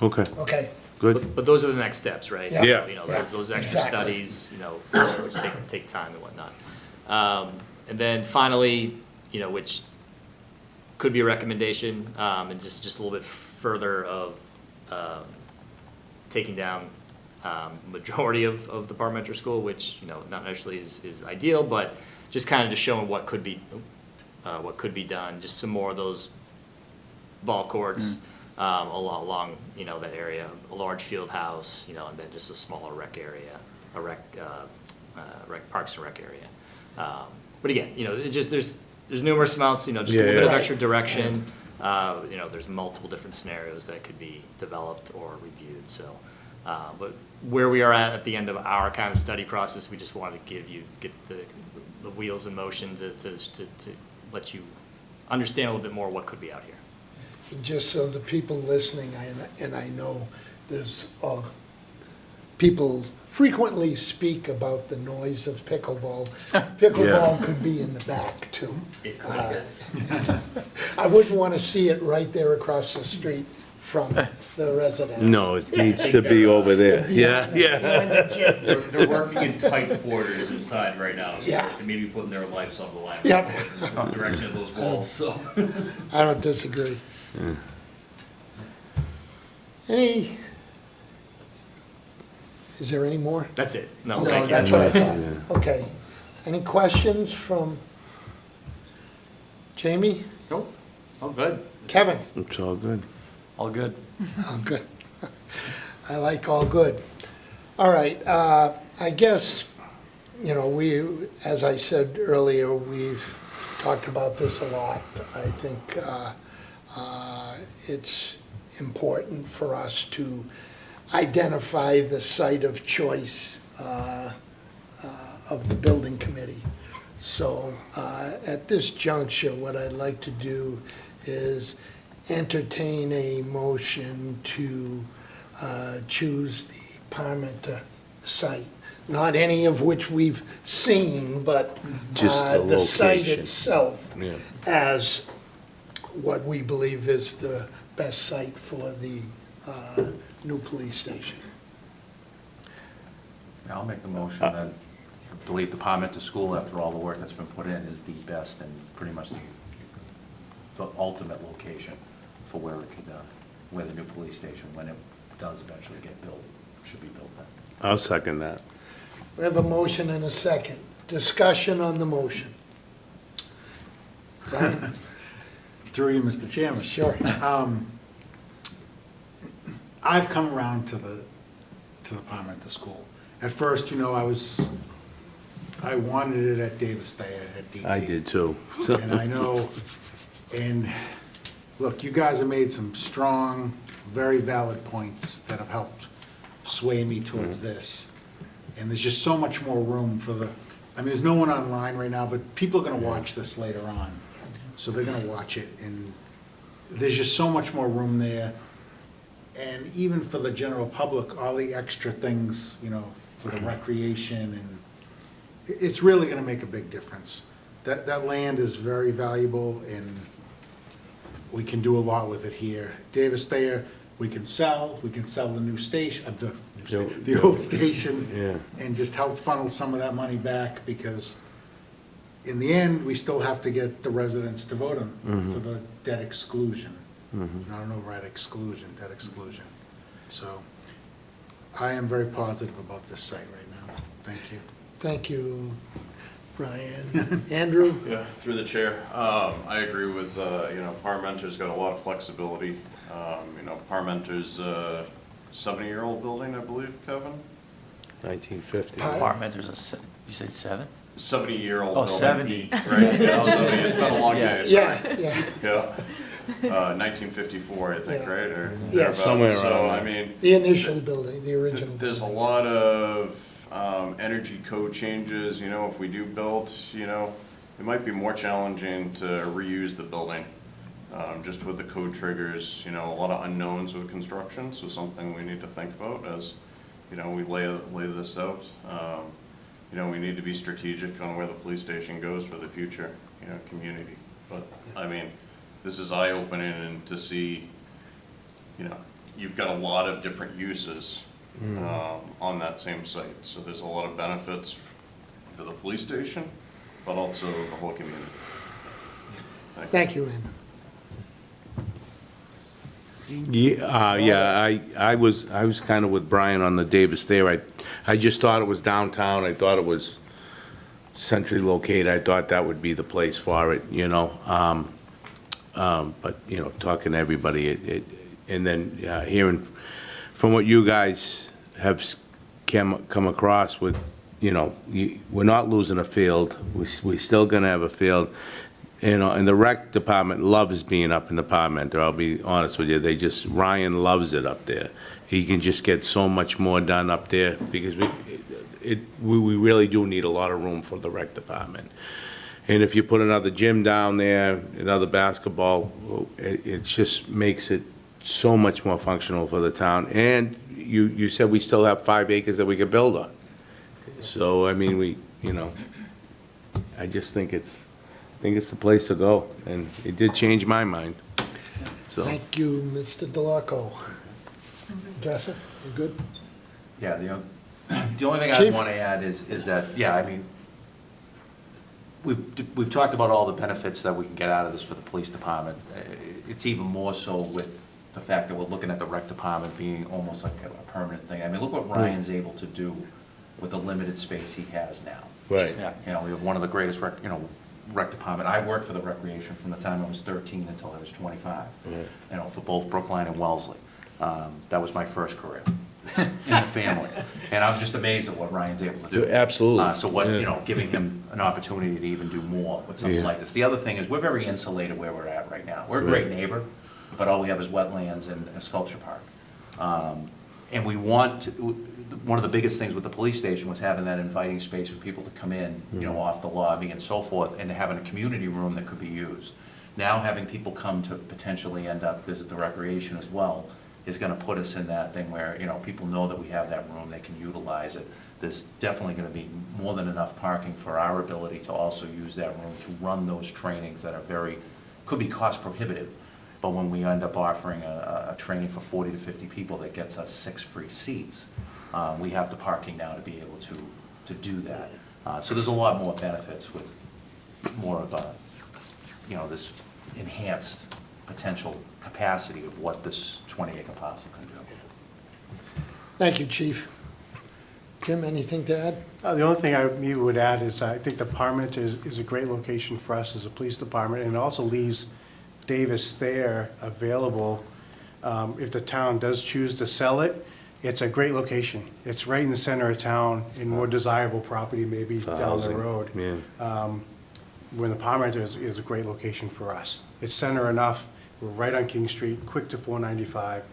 Okay, Okay, good. But those are the next steps, right? Yeah. So, Yeah. You know, Yeah. those extra Exactly. studies, you know, which take time and whatnot. And then finally, you know, which could be a recommendation, and just a little bit further of taking down majority of the Parmenter School, which, you know, not necessarily is ideal, but just kind of just showing what could be done, just some more of those ball courts, along, you know, that area, a large field house, you know, and then just a smaller rec area, parks and rec area. But again, you know, it just, there's numerous amounts, you know, just a little bit of Yeah. extra direction. You know, there's multiple different scenarios that could be developed or reviewed, so. But where we are at the end of our kind of study process, we just wanted to get the wheels in motion to let you understand a little bit more what could be out here. And just so the people listening, and I know there's, people frequently speak about the noise of pickleball. Pickleball could be in the back too. It could, yes. I wouldn't want to see it right there across the street from the residence. No, it needs to be over there. Yeah, yeah. Behind the gym. They're working in tight quarters inside right now, so Yeah. they may be putting their lives on the line. Yep. The direction of those walls, so. I don't disagree. Any, is there any more? That's it. No, No, thank you. that's what I thought. Okay. Any questions from Jamie? Nope, all good. Kevin? It's all good. All good. Oh, good. I like all good. All right, I guess, you know, as I said earlier, we've talked about this a lot. I think it's important for us to identify the site of choice of the building committee. So at this juncture, what I'd like to do is entertain a motion to choose the Parmenter site. Not any of which we've seen, but Just the site location. itself Yeah. as what we believe is the best site for the new police station. I'll make the motion that I believe the Parmenter School, after all the work that's been put in, is the best and pretty much the ultimate location for where it could, where the new police station, when it does eventually get built, should be built at. I'll second that. We have a motion and a second. Discussion on the motion. Brian? Through you, Mr. Chairman. Sure. I've come around to the Parmenter School. At first, you know, I wanted it at Davis Thayer at DT. I did too. So- And I know, and look, you guys have made some strong, very valid points that have helped sway me towards this. And there's just so much more room for I mean, there's no one online right now, but people are gonna watch this later on. So they're gonna watch it, and there's just so much more room there. And even for the general public, all the extra things, you know, for the recreation, and it's really gonna make a big difference. That land is very valuable, and we can do a lot with it here. Davis Thayer, we can sell the new station, the old station. Yeah. And just help funnel some of that money back, because in the end, we still have to get the residents to vote on for the debt exclusion. Not an override exclusion, debt exclusion. So I am very positive about this site right now. Thank you. Thank you, Brian. Andrew? Yeah, through the chair. I agree with, you know, Parmenter's got a lot of flexibility. You know, Parmenter's a 70-year-old building, I believe, Kevin? 1950. Parmenter's you said 7? 70-year-old Oh, building. 70. Right, yeah, 70, it's been a long Yeah. day. Yeah, yeah. Yeah. 1954, I think, Yeah. right? Or Yeah. thereabouts. Somewhere So, around I there. mean, The initial building, the original. there's a building. lot of energy code changes, you know, if we do build, you know, it might be more challenging to reuse the building, just with the code triggers, you know, a lot of unknowns with construction, so something we need to think about as, you know, we lay this out. You know, we need to be strategic on where the police station goes for the future, you know, community. But, I mean, this is eye-opening, and to see, you know, you've got a lot of different uses on that same site. So there's a lot of benefits for the police station, but also the whole community. Thank you, Ann. I was kind of with Brian on the Davis there. I just thought it was downtown. I thought it was centrally located. I thought that would be the place for it, you know? But, you know, talking to everybody, and then hearing from what you guys have come across with, you know, we're not losing a field. We're still gonna have a field. You know, and the rec department loves being up in the Parmenter, I'll be honest with you. Ryan loves it up there. He can just get so much more done up there because we really do need a lot of room for the rec department. And if you put another gym down there, another basketball, it just makes it so much more functional for the town. And you said we still have 5 acres that we could build on. So, I mean, you know, I just think it's the place to go, and it did change my mind, so. Thank you, Mr. Delaco. Jessica, you good? Yeah, the only thing Chief? I'd want to add is that, yeah, I mean, we've talked about all the benefits that we can get out of this for the police department. It's even more so with the fact that we're looking at the rec department being almost like a permanent thing. I mean, look what Ryan's able to do with the limited space he has now. Right. You know, we have one of the greatest rec department. I worked for the recreation from the time I was 13 until I was 25. Yeah. You know, for both Brookline and Wellesley. That was my first career in the family. And I'm just amazed at what Ryan's able to do. Absolutely. So what, Yeah. you know, giving him an opportunity to even do more with something Yeah. like this. The other thing is, we're very insulated where we're at right now. We're a great neighbor, but all we have is wetlands and a sculpture park. And we want to, one of the biggest things with the police station was having that inviting space for people to come in, you know, off the lobby and so forth, and having a community room that could be used. Now having people come to potentially end up visit the recreation as well is gonna put us in that thing where, you know, people know that we have that room, they can utilize it. There's definitely gonna be more than enough parking for our ability to also use that room to run those trainings that are could be cost prohibitive. But when we end up offering a training for 40 to 50 people that gets us 6 free seats, we have the parking now to be able to do that. So there's a lot more benefits with more of a, you know, this enhanced potential capacity of what this 20-acre parcel can do. Thank you, Chief. Jim, anything to add? The only thing I maybe would add is I think the Parmenter is a great location for us as a police department, and it also leaves Davis there available if the town does choose to sell it. It's a great location. It's right in the center of town, in more desirable property maybe down the housing, road. yeah. When the Parmenter is a great location for us. It's center enough, we're right on King Street, quick to 495,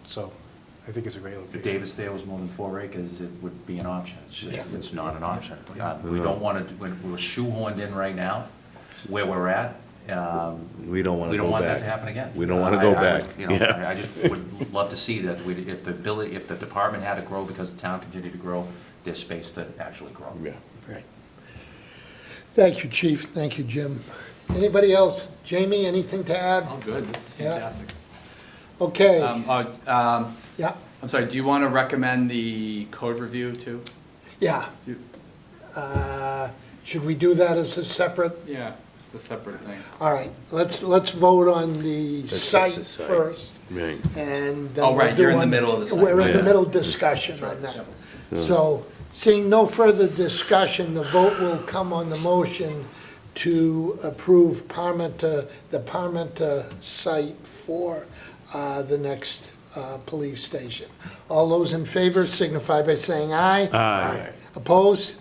so I think it's a great location. If Davis there was more than 4 acres, it would be an option. It's not an option. We don't want to, we're shoehorned in right now, where we're at. We don't want to go back. We don't want that to happen again. We don't want to go back. You know, Yeah. I just would love to see that if the department had to grow because the town continued to grow, there's space to actually grow. Yeah. Great. Thank you, Chief. Thank you, Jim. Anybody else? Jamie, anything to add? Oh, good, this is Yeah. fantastic. Okay, yeah, I'm sorry, do you want to recommend the code review too? yeah. You- Should we do that as a separate? Yeah, it's a separate thing. All right, let's vote on the Let's hit site the site. first, Right. and then Oh, right, we'll do you're in the on- middle of the site. We're in the Yeah. middle discussion on that. So, seeing no further discussion, the vote will come on the motion to approve the Parmenter site for the next police station. All those in favor signify by saying aye. Aye. Opposed?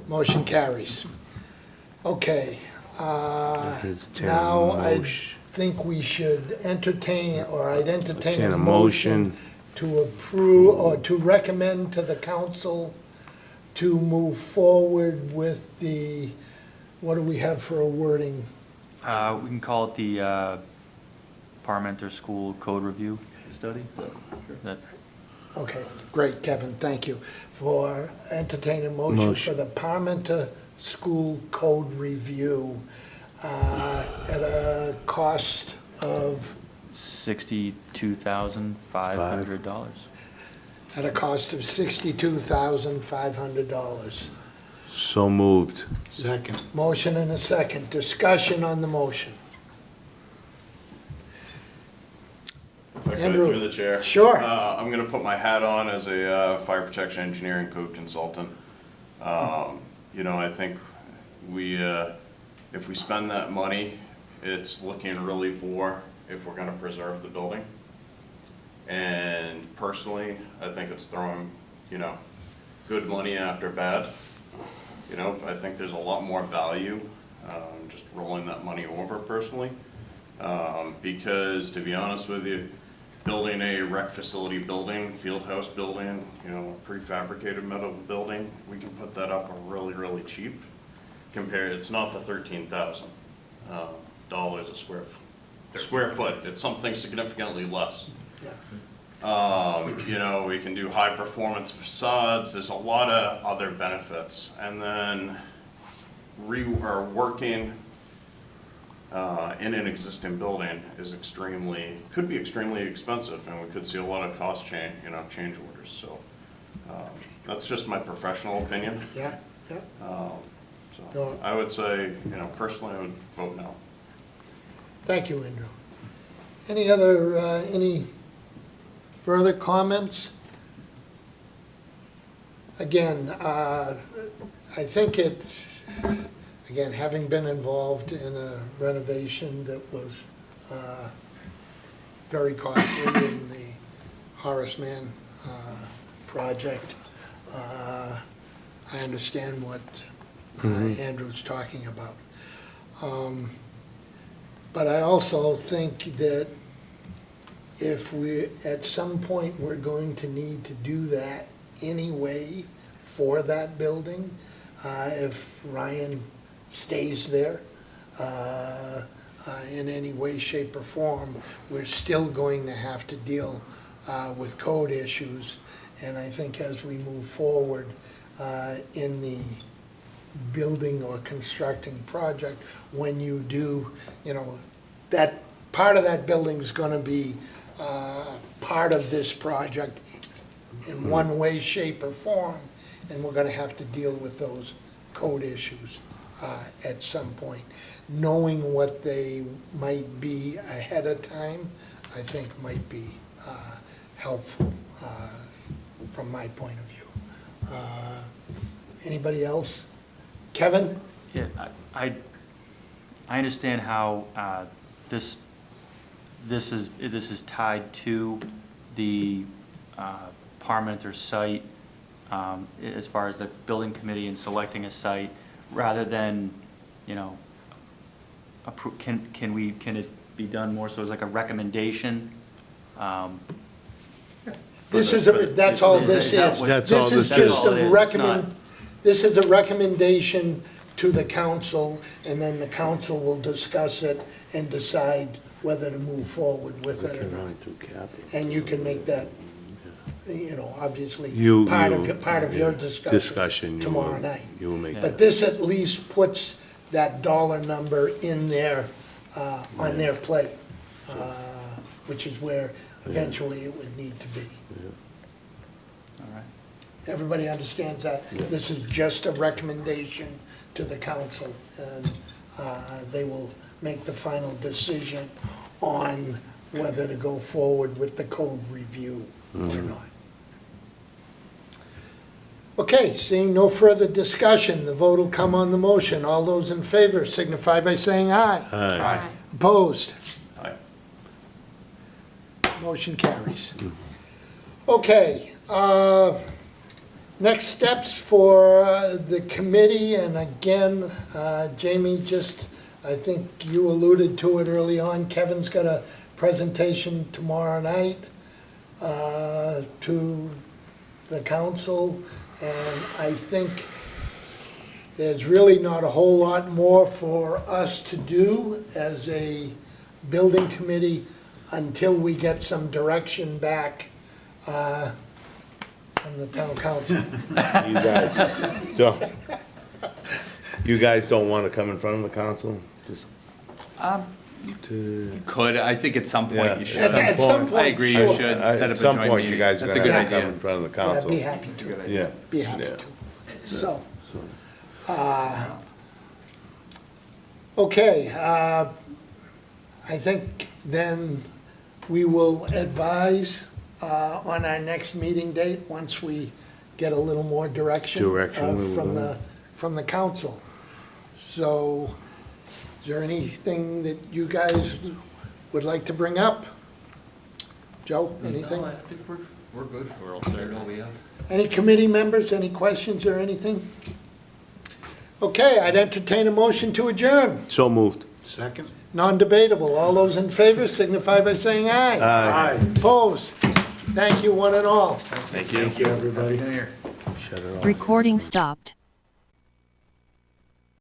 Motion carries. Okay, Entertain a now I motion. think we should entertain, or I'd entertain Entertain a a motion motion. to approve, or to recommend to the council to move forward with the, what do we have for a wording? We can call it the Parmenter School Code Review Study. That's Okay, great, Kevin, thank you. For entertaining motion for the Parmenter School Code Review at a cost of, $62,500. at a cost of $62,500. So moved. Second. Motion and a second, discussion on the motion. could, Andrew. through the chair. Sure. I'm gonna put my hat on as a fire protection engineer and code consultant. You know, I think if we spend that money, it's looking really for if we're gonna preserve the building. And personally, I think it's throwing, you know, good money after bad. You know, I think there's a lot more value, just rolling that money over personally. Because to be honest with you, building a rec facility building, field house building, you know, a prefabricated metal building, we can put that up really, really cheap. Compared, it's not the $13,000 dollars a square foot, it's something significantly less. You know, we can do high performance facades, there's a lot of other benefits. And then working in an existing building is could be extremely expensive, and we could see a lot of change orders, so. That's just my professional opinion. Yeah, yeah. So I would say, you know, personally, I would vote no. Thank you, Andrew. Any further comments? Again, I think again, having been involved in a renovation that was very costly in the Horace Mann project, I understand what Andrew's talking about. But I also think that if at some point, we're going to need to do that anyway for that building, if Ryan stays there in any way, shape, or form, we're still going to have to deal with code issues. And I think as we move forward in the building or constructing project, when you do, you know, that part of that building is going to be part of this project in one way, shape, or form, and we're going to have to deal with those code issues at some point. Knowing what they might be ahead of time, I think might be helpful from my point of view. Anybody else? Kevin? Yeah, I understand how this is tied to the Parmenter site as far as the building committee and selecting a site, rather than, you know, can it be done more so as like a recommendation? That's all this is. That's all this This is is. just this is a recommendation to the council, and then the council will discuss it and decide whether to move forward with it or not. And you can make that, you know, obviously, part of your discussion tomorrow night. You will make. But this at least puts that dollar number in there, on their plate, which is where eventually it would need to be. All right. Everybody understands that? This is just a recommendation to the council, and they will make the final decision on whether to go forward with the code review or not. Okay, seeing no further discussion, the vote will come on the motion. All those in favor signify by saying aye. Aye. Opposed? Aye. Motion carries. Okay, next steps for the committee, and again, Jamie, I think you alluded to it early on, Kevin's got a presentation tomorrow night to the council, and I think there's really not a whole lot more for us to do as a building committee until we get some direction back from the town council. You guys don't want to come in front of the council? Just You could, I think at some point you should. At some point, I agree, you sure. should set up a At some joint point, you meeting. guys are That's a gonna good have to come idea. in front of the Yeah, council. be happy to. Yeah. Be happy Yeah. to. So, okay, I think then We will advise on our next meeting date, once we get a little more direction. Direction, we will. From the council. So, is there anything that you guys would like to bring up? Joe, anything? No, I think we're good. We're all set. All we have. Any committee members, any questions or anything? Okay, I'd entertain a motion to adjourn. So moved. Second? Non-debatable. All those in favor signify by saying aye. Aye. Opposed? Thank you, one and all. Thank you. Thank you, everybody. Shut it off. Recording stopped.